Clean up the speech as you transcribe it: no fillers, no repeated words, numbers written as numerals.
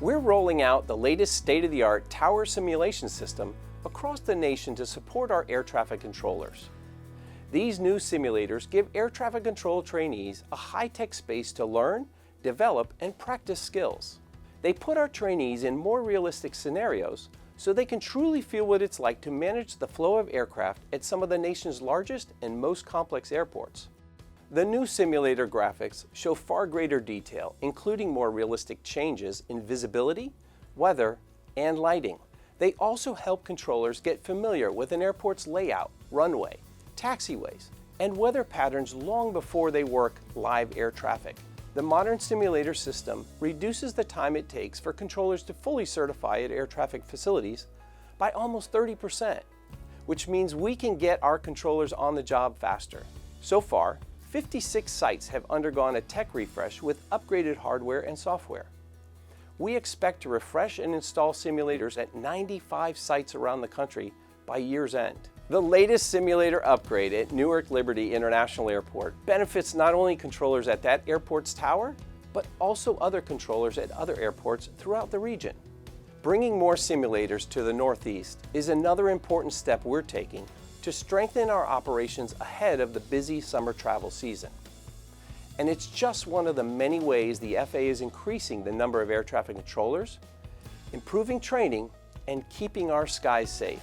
We're rolling out the latest state-of-the-art tower simulation system across the nation to support our air traffic controllers. These new simulators give air traffic control trainees a high-tech space to learn, develop, and practice skills. They put our trainees in more realistic scenarios so they can truly feel what it's like to manage the flow of aircraft at some of the nation's largest and most complex airports. The new simulator graphics show far greater detail, including more realistic changes in visibility, weather, and lighting. They also help controllers get familiar with an airport's layout, runway, taxiways, and weather patterns long before they work live air traffic. The modern simulator system reduces the time it takes for controllers to fully certify at air traffic facilities by almost 30%, which means we can get our controllers on the job faster. So far, 56 sites have undergone a tech refresh with upgraded hardware and software. We expect to refresh and install simulators at 95 sites around the country by year's end. The latest simulator upgrade at Newark Liberty International Airport benefits not only controllers at that airport's tower, but also other controllers at other airports throughout the region. Bringing more simulators to the Northeast is another important step we're taking to strengthen our operations ahead of the busy summer travel season. And it's just one of the many ways the FAA is increasing the number of air traffic controllers, improving training, and keeping our skies safe.